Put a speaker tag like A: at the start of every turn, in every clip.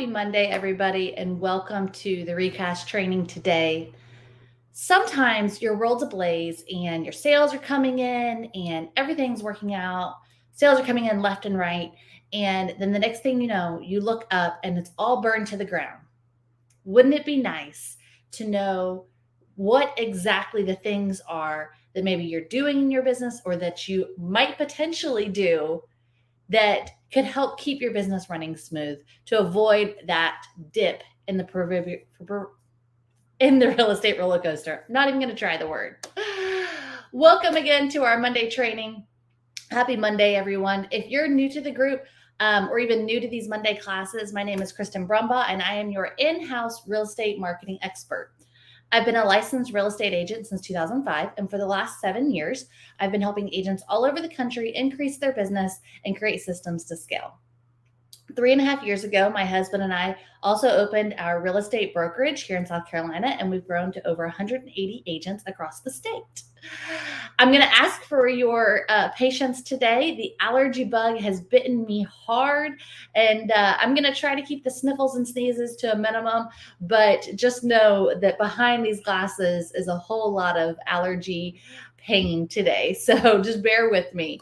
A: Happy Monday, everybody, and welcome to the recast training today. Sometimes your world's ablaze and your sales are coming in and everything's working out. Sales are coming in left and right. And then the next thing you know, you look up and it's all burned to the ground. Wouldn't it be nice to know what exactly the things are that maybe you're doing in your business or that you might potentially do that could help keep your business running smooth to avoid that dip in the real estate roller coaster? I'm not even going to try the word. Welcome again to our Monday training. Happy Monday, everyone. If you're new to the group or even new to these Monday classes, my name is Kristen Brumbaugh, and I am your in-house real estate marketing expert. I've been a licensed real estate agent since 2005, and for the last 7 years, I've been helping agents all over the country increase their business and create systems to scale. 3.5 years ago, my husband and I also opened our real estate brokerage here in South Carolina, and we've grown to over 180 agents across the state. I'm going to ask for your patience today. The allergy bug has bitten me hard, and I'm going to try to keep the sniffles and sneezes to a minimum, but just know that behind these glasses is a whole lot of allergy pain today, so just bear with me.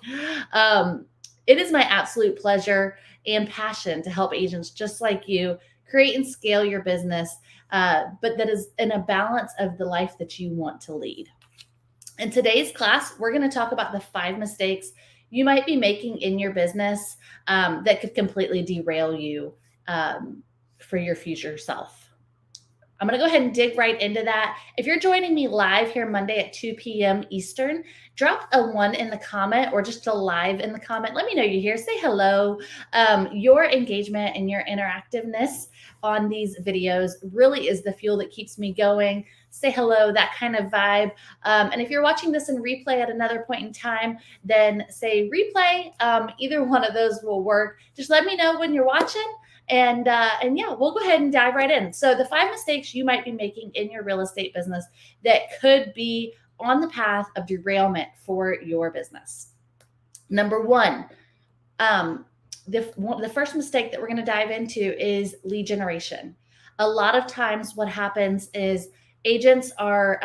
A: It is my absolute pleasure and passion to help agents just like you create and scale your business, but that is in a balance of the life that you want to lead. In today's class, we're going to talk about the 5 mistakes you might be making in your business that could completely derail you for your future self. I'm going to go ahead and dig right into that. If you're joining me live here Monday at 2 p.m. Eastern, drop a 1 in the comment or just a live in the comment. Let me know you're here. Say hello. Your engagement and your interactiveness on these videos really is the fuel that keeps me going. Say hello, that kind of vibe. And if you're watching this in replay at another point in time, then say replay. Either one of those will work. Just let me know when you're watching. And yeah, we'll go ahead and dive right in. So the 5 mistakes you might be making in your real estate business that could be on the path of derailment for your business. Number 1, the first mistake that we're going to dive into is lead generation. A lot of times what happens is agents are,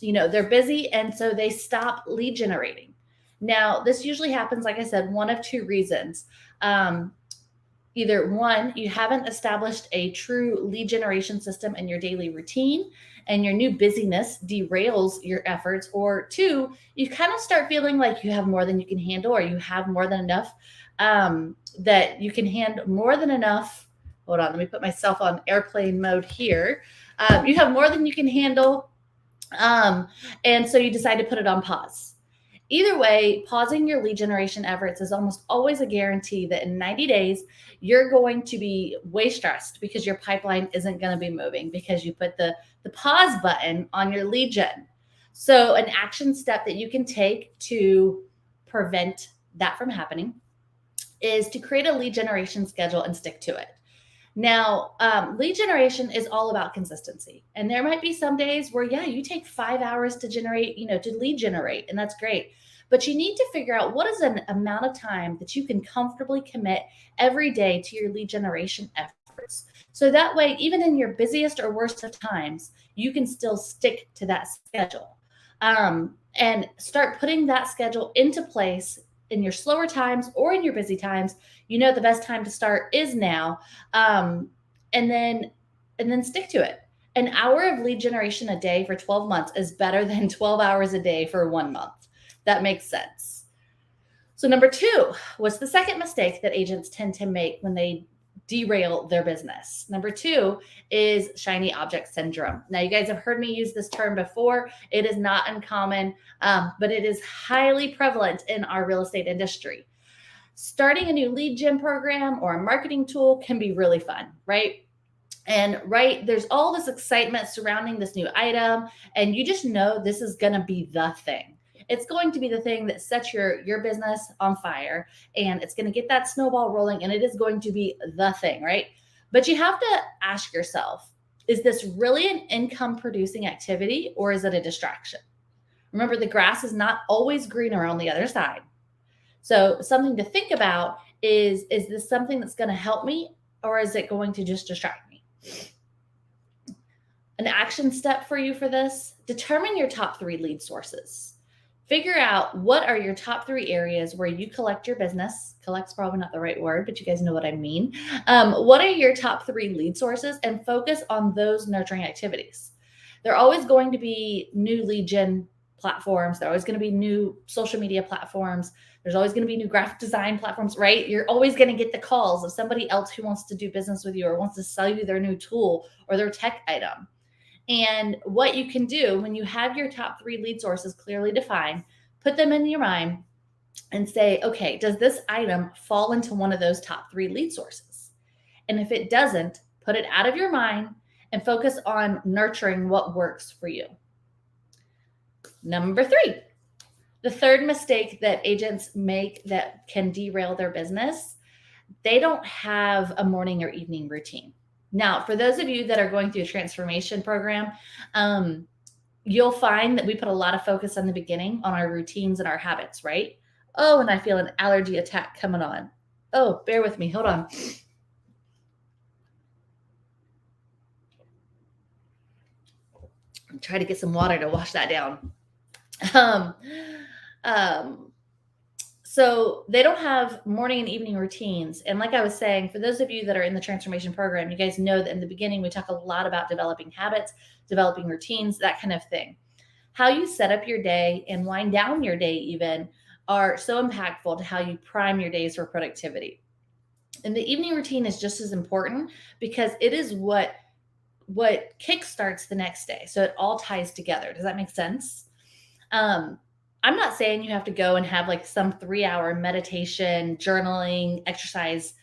A: they're busy, and so they stop lead generating. Now, this usually happens, like I said, one of 2 reasons. Either 1, you haven't established a true lead generation system in your daily routine and your new busyness derails your efforts, or 2, you kind of start feeling like you have more than you can handle, or you have more than enough, that you can handle more than enough. Hold on, let me put myself on airplane mode here. You have more than you can handle, and so you decide to put it on pause. Either way, pausing your lead generation efforts is almost always a guarantee that in 90 days, you're going to be way stressed because your pipeline isn't going to be moving because you put the pause button on your lead gen. So an action step that you can take to prevent that from happening is to create a lead generation schedule and stick to it. Now, lead generation is all about consistency. And there might be some days where, yeah, you take 5 hours to generate, to lead generate, and that's great. But you need to figure out what is an amount of time that you can comfortably commit every day to your lead generation efforts. So that way, even in your busiest or worst of times, you can still stick to that schedule and start putting that schedule into place in your slower times or in your busy times. The best time to start is now, and then stick to it. An hour of lead generation a day for 12 months is better than 12 hours a day for 1 month. That makes sense. So number 2, what's the second mistake that agents tend to make when they derail their business? Number 2 is shiny object syndrome. Now, you guys have heard me use this term before. It is not uncommon, but it is highly prevalent in our real estate industry. Starting a new lead gen program or a marketing tool can be really fun, right? And there's all this excitement surrounding this new item, and you just know this is going to be the thing. It's going to be the thing that sets your business on fire, and it's going to get that snowball rolling, and it is going to be the thing, right? But you have to ask yourself, is this really an income producing activity, or is it a distraction? Remember, the grass is not always greener on the other side. So something to think about is this something that's going to help me or is it going to just distract me? An action step for you for this: determine your top 3 lead sources. Figure out what are your top 3 areas where you collect your business. Collect's probably not the right word, but you guys know what I mean. What are your top 3 lead sources, and focus on those nurturing activities. There are always going to be new lead gen platforms. There are always going to be new social media platforms. There's always going to be new graphic design platforms, right? You're always going to get the calls of somebody else who wants to do business with you or wants to sell you their new tool or their tech item. And what you can do when you have your top 3 lead sources clearly defined, put them in your mind and say, okay, does this item fall into one of those top 3 lead sources? And if it doesn't, put it out of your mind and focus on nurturing what works for you. Number 3, the third mistake that agents make that can derail their business: they don't have a morning or evening routine. Now, for those of you that are going through a transformation program, you'll find that we put a lot of focus on the beginning on our routines and our habits, right? Oh, and I feel an allergy attack coming on. Oh, bear with me. Hold on. Try to get some water to wash that down. Um, um, so they don't have morning and evening routines. And like I was saying, for those of you that are in the transformation program, you guys know that in the beginning, we talk a lot about developing habits, developing routines, that kind of thing. How you set up your day and wind down your day even are so impactful to how you prime your days for productivity. And the evening routine is just as important because it is what kickstarts the next day. So it all ties together. Does that make sense? I'm not saying you have to go and have like some 3-hour meditation, journaling, exercise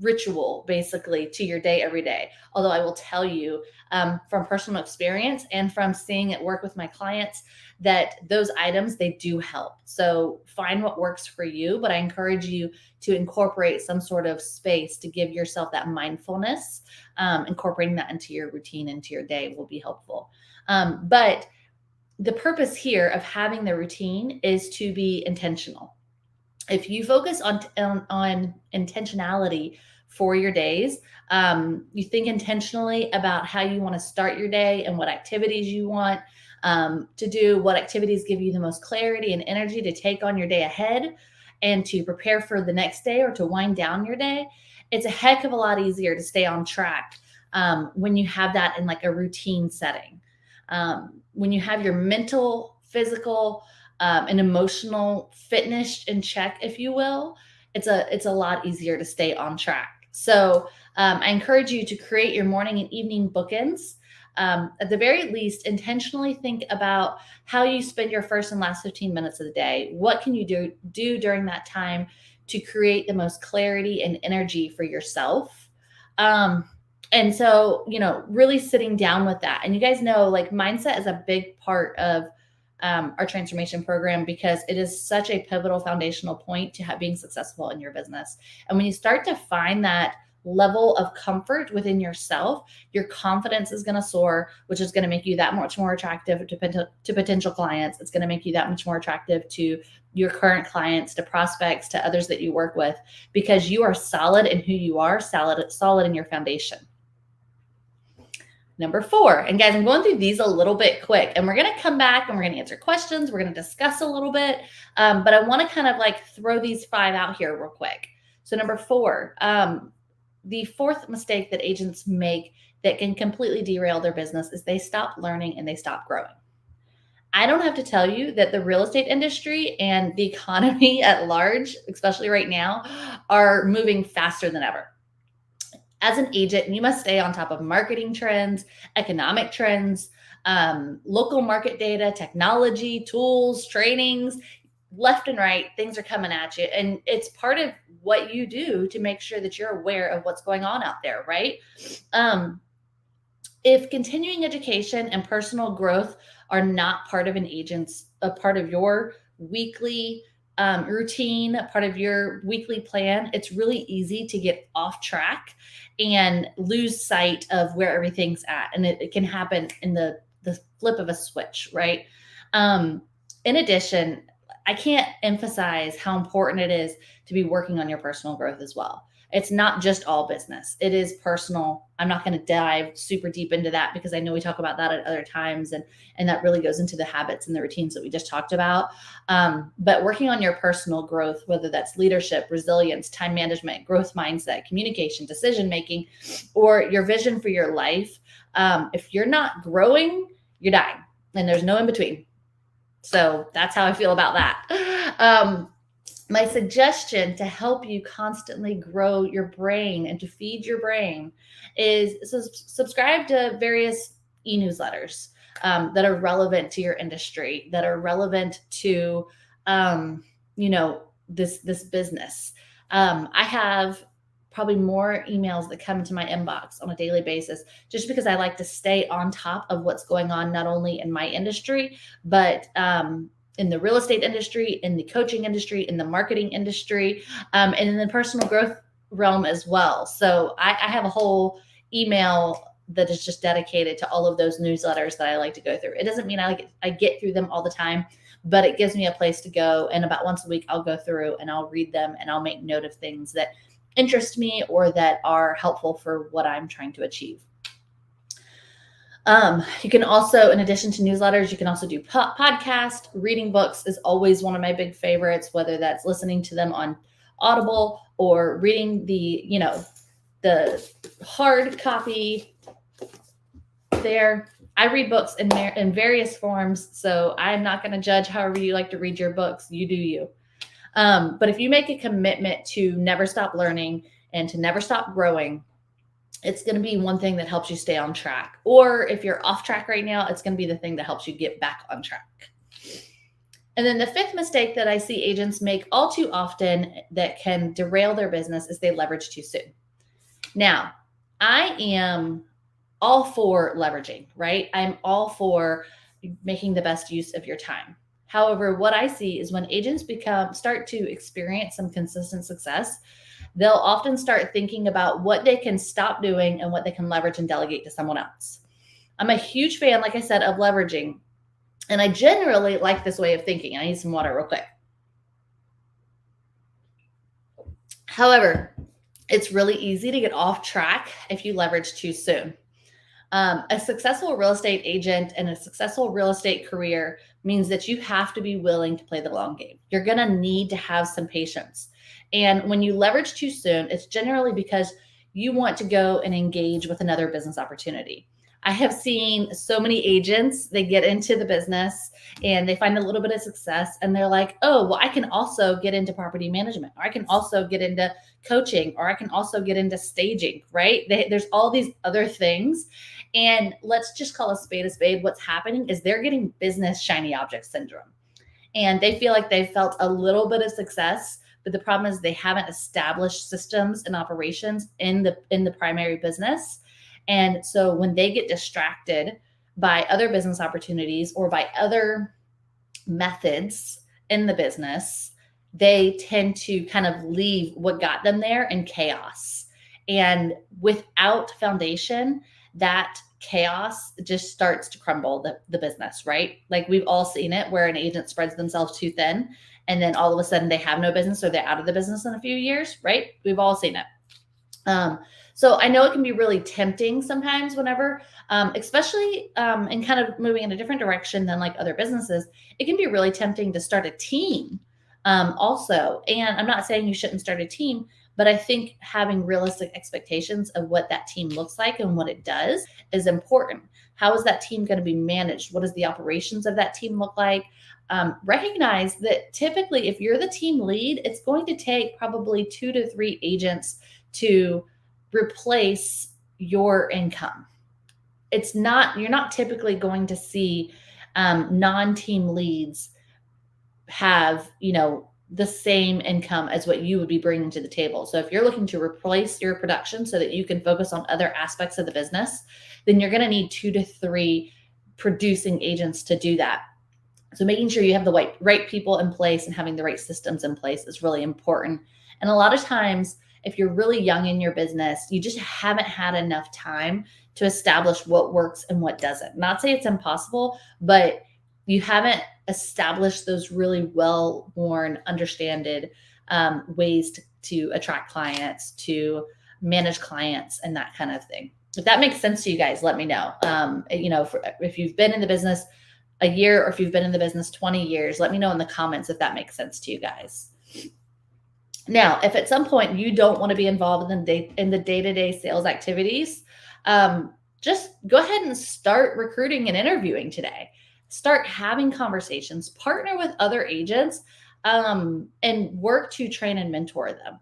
A: ritual basically to your day every day. Although I will tell you from personal experience and from seeing it work with my clients that those items, they do help. So find what works for you, but I encourage you to incorporate some sort of space to give yourself that mindfulness. Incorporating that into your routine, into your day will be helpful. But the purpose here of having the routine is to be intentional. If you focus on intentionality for your days, you think intentionally about how you want to start your day and what activities you want to do, what activities give you the most clarity and energy to take on your day ahead and to prepare for the next day or to wind down your day, it's a heck of a lot easier to stay on track when you have that in like a routine setting. When you have your mental, physical, and emotional fitness in check, if you will, it's a lot easier to stay on track. So I encourage you to create your morning and evening bookends. At the very least, intentionally think about how you spend your first and last 15 minutes of the day. What can you do during that time to create the most clarity and energy for yourself? And so, really sitting down with that. And you guys know, like, mindset is a big part of our transformation program because it is such a pivotal foundational point to being successful in your business. And when you start to find that level of comfort within yourself, your confidence is going to soar, which is going to make you that much more attractive to potential clients. It's going to make you that much more attractive to your current clients, to prospects, to others that you work with, because you are solid in who you are, solid in your foundation. Number 4, and guys, I'm going through these a little bit quick, and we're going to come back and we're going to answer questions. We're going to discuss a little bit, but I want to kind of like throw these 5 out here real quick. So number 4, the 4th mistake that agents make that can completely derail their business is they stop learning and they stop growing. I don't have to tell you that the real estate industry and the economy at large, especially right now, are moving faster than ever. As an agent, you must stay on top of marketing trends, economic trends, local market data, technology, tools, trainings, left and right. Things are coming at you. And it's part of what you do to make sure that you're aware of what's going on out there, right? If continuing education and personal growth are not part of a part of your weekly routine, part of your weekly plan, it's really easy to get off track and lose sight of where everything's at. And it can happen in the flip of a switch, right? In addition, I can't emphasize how important it is to be working on your personal growth as well. It's not just all business. It is personal. I'm not going to dive super deep into that because I know we talk about that at other times, and that really goes into the habits and the routines that we just talked about. But working on your personal growth, whether that's leadership, resilience, time management, growth mindset, communication, decision making, or your vision for your life, if you're not growing, you're dying, and there's no in between. So that's how I feel about that. My suggestion to help you constantly grow your brain and to feed your brain is subscribe to various e-newsletters that are relevant to your industry, that are relevant to, this business. I have probably more emails that come into my inbox on a daily basis just because I like to stay on top of what's going on, not only in my industry, but in the real estate industry, in the coaching industry, in the marketing industry, and in the personal growth realm as well. So I have a whole email that is just dedicated to all of those newsletters that I like to go through. It doesn't mean I get through them all the time, but it gives me a place to go. And about once a week, I'll go through and I'll read them and I'll make note of things that interest me or that are helpful for what I'm trying to achieve. You can also, in addition to newsletters, you can also do podcast. Reading books is always one of my big favorites, whether that's listening to them on Audible or reading the hard copy there. I read books in various forms, so I'm not going to judge however you like to read your books. You do you. But if you make a commitment to never stop learning and to never stop growing, it's going to be one thing that helps you stay on track. Or if you're off track right now, it's going to be the thing that helps you get back on track. And then the fifth mistake that I see agents make all too often that can derail their business is they leverage too soon. Now, I am all for leveraging, right? I'm all for making the best use of your time. However, what I see is when agents start to experience some consistent success, they'll often start thinking about what they can stop doing and what they can leverage and delegate to someone else. I'm a huge fan, like I said, of leveraging. And I generally like this way of thinking. I need some water real quick. However, it's really easy to get off track if you leverage too soon. A successful real estate agent and a successful real estate career means that you have to be willing to play the long game. You're going to need to have some patience. And when you leverage too soon, it's generally because you want to go and engage with another business opportunity. I have seen so many agents, they get into the business and they find a little bit of success and they're like, oh, well, I can also get into property management, or I can also get into coaching, or I can also get into staging, right? There's all these other things. And let's just call a spade a spade. What's happening is they're getting business shiny object syndrome. And they feel like they've felt a little bit of success, but the problem is they haven't established systems and operations in the primary business. And so when they get distracted by other business opportunities or by other methods in the business, they tend to kind of leave what got them there in chaos. And without foundation, that chaos just starts to crumble the business, right? Like we've all seen it where an agent spreads themselves too thin and then all of a sudden they have no business or they're out of the business in a few years, right? We've all seen it. So I know it can be really tempting sometimes whenever, especially in kind of moving in a different direction than like other businesses, it can be really tempting to start a team also. And I'm not saying you shouldn't start a team, but I think having realistic expectations of what that team looks like and what it does is important. How is that team going to be managed? What does the operations of that team look like? Recognize that typically if you're the team lead, it's going to take probably 2 to 3 agents to replace your income. You're not typically going to see non-team leads have, the same income as what you would be bringing to the table. So if you're looking to replace your production so that you can focus on other aspects of the business, then you're going to need 2 to 3 producing agents to do that. So making sure you have the right people in place and having the right systems in place is really important. And a lot of times, if you're really young in your business, you just haven't had enough time to establish what works and what doesn't. Not say it's impossible, but you haven't established those really well-worn, understood ways to attract clients, to manage clients, and that kind of thing. If that makes sense to you guys, let me know. If you've been in the business a year or if you've been in the business 20 years, let me know in the comments if that makes sense to you guys. Now, if at some point you don't want to be involved in the day-to-day sales activities, just go ahead and start recruiting and interviewing today. Start having conversations, partner with other agents, and work to train and mentor them.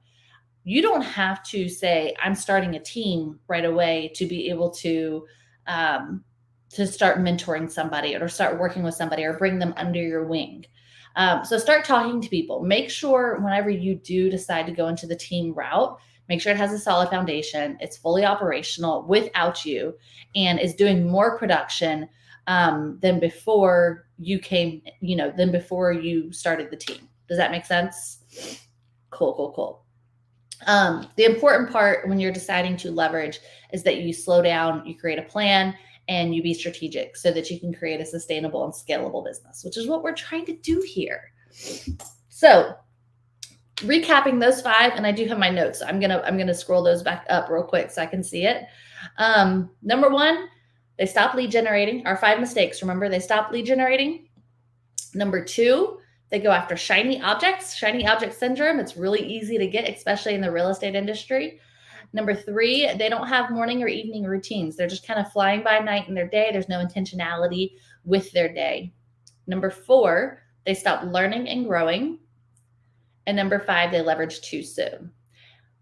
A: You don't have to say, I'm starting a team right away to be able to start mentoring somebody or start working with somebody or bring them under your wing. So start talking to people. Make sure whenever you do decide to go into the team route, make sure it has a solid foundation. It's fully operational without you and is doing more production than before you came, than before you started the team. Does that make sense? Cool. The important part when you're deciding to leverage is that you slow down, you create a plan, and you be strategic so that you can create a sustainable and scalable business, which is what we're trying to do here. So recapping those 5, and I do have my notes. So I'm gonna scroll those back up real quick so I can see it. Number 1, they stop lead generating. Our 5 mistakes. Remember, they stop lead generating. Number 2, they go after shiny objects, shiny object syndrome. It's really easy to get, especially in the real estate industry. Number 3, they don't have morning or evening routines. They're just kind of flying by night in their day. There's no intentionality with their day. Number 4, they stop learning and growing. And number 5, they leverage too soon.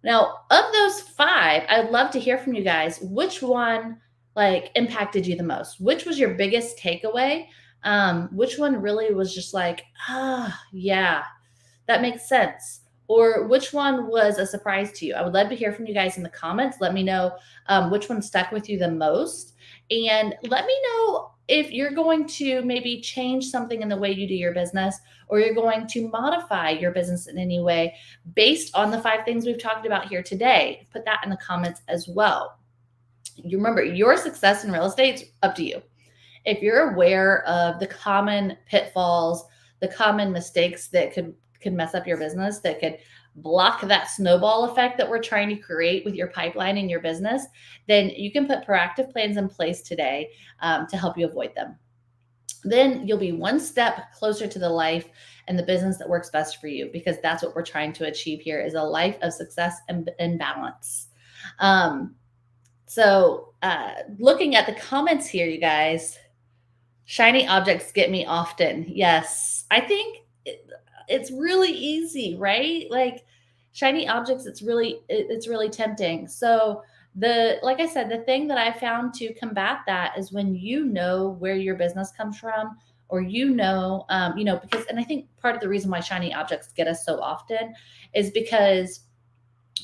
A: Now, of those 5, I'd love to hear from you guys. Which one impacted you the most? Which was your biggest takeaway? Which one really was just yeah, that makes sense? Or which one was a surprise to you? I would love to hear from you guys in the comments. Let me know which one stuck with you the most. And let me know if you're going to maybe change something in the way you do your business, or you're going to modify your business in any way based on the 5 things we've talked about here today. Put that in the comments as well. You remember, your success in real estate is up to you. If you're aware of the common pitfalls, the common mistakes that could mess up your business, that could block that snowball effect that we're trying to create with your pipeline in your business, then you can put proactive plans in place today to help you avoid them. Then you'll be one step closer to the life and the business that works best for you, because that's what we're trying to achieve here, is a life of success and balance. So looking at the comments here, you guys, shiny objects get me often. Yes, I think it's really easy, right? Shiny objects, it's really tempting. So like I said, the thing that I found to combat that is when you know where your business comes from, or because, and I think part of the reason why shiny objects get us so often is because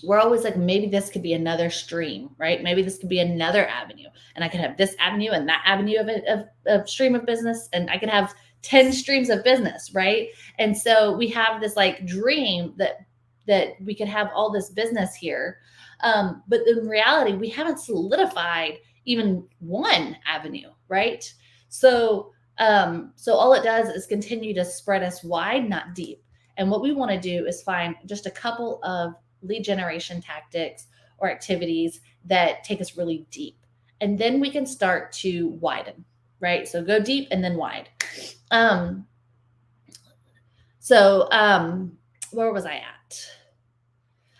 A: we're always like, maybe this could be another stream, right? Maybe this could be another avenue, and I could have this avenue and that avenue of stream of business, and I could have 10 streams of business, right? And so we have this dream that we could have all this business here. But in reality, we haven't solidified even one avenue, right? So all it does is continue to spread us wide, not deep. And what we want to do is find just a couple of lead generation tactics or activities that take us really deep. And then we can start to widen, right? So go deep and then wide. Where was I at?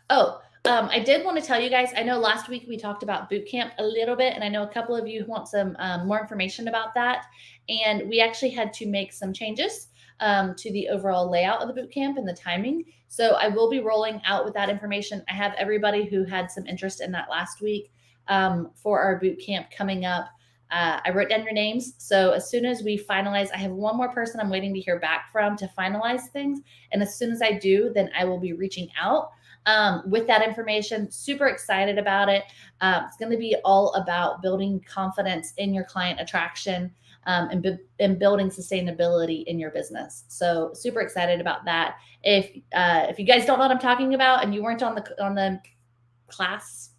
A: I did want to tell you guys, I know last week we talked about boot camp a little bit, and I know a couple of you want some more information about that. And we actually had to make some changes to the overall layout of the boot camp and the timing. So I will be rolling out with that information. I have everybody who had some interest in that last week for our boot camp coming up. I wrote down your names. So as soon as we finalize, I have one more person I'm waiting to hear back from to finalize things. And as soon as I do, then I will be reaching out with that information. Super excited about it. It's going to be all about building confidence in your client attraction and building sustainability in your business. So super excited about that. If you guys don't know what I'm talking about and you weren't on the class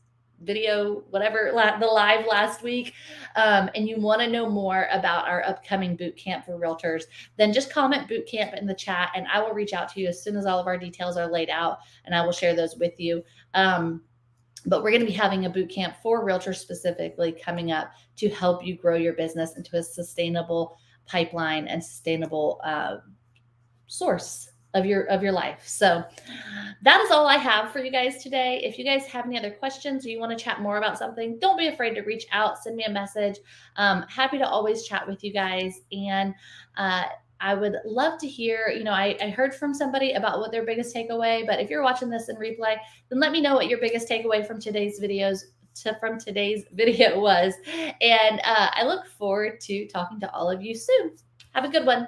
A: video, whatever, the live last week, and you want to know more about our upcoming boot camp for realtors, then just comment boot camp in the chat and I will reach out to you as soon as all of our details are laid out and I will share those with you. But we're going to be having a boot camp for realtors specifically coming up to help you grow your business into a sustainable pipeline and sustainable source of your life. So that is all I have for you guys today. If you guys have any other questions or you want to chat more about something, don't be afraid to reach out, send me a message. Happy to always chat with you guys. And I would love to hear, I heard from somebody about what their biggest takeaway, but if you're watching this in replay, then let me know what your biggest takeaway from today's video was. And I look forward to talking to all of you soon. Have a good one.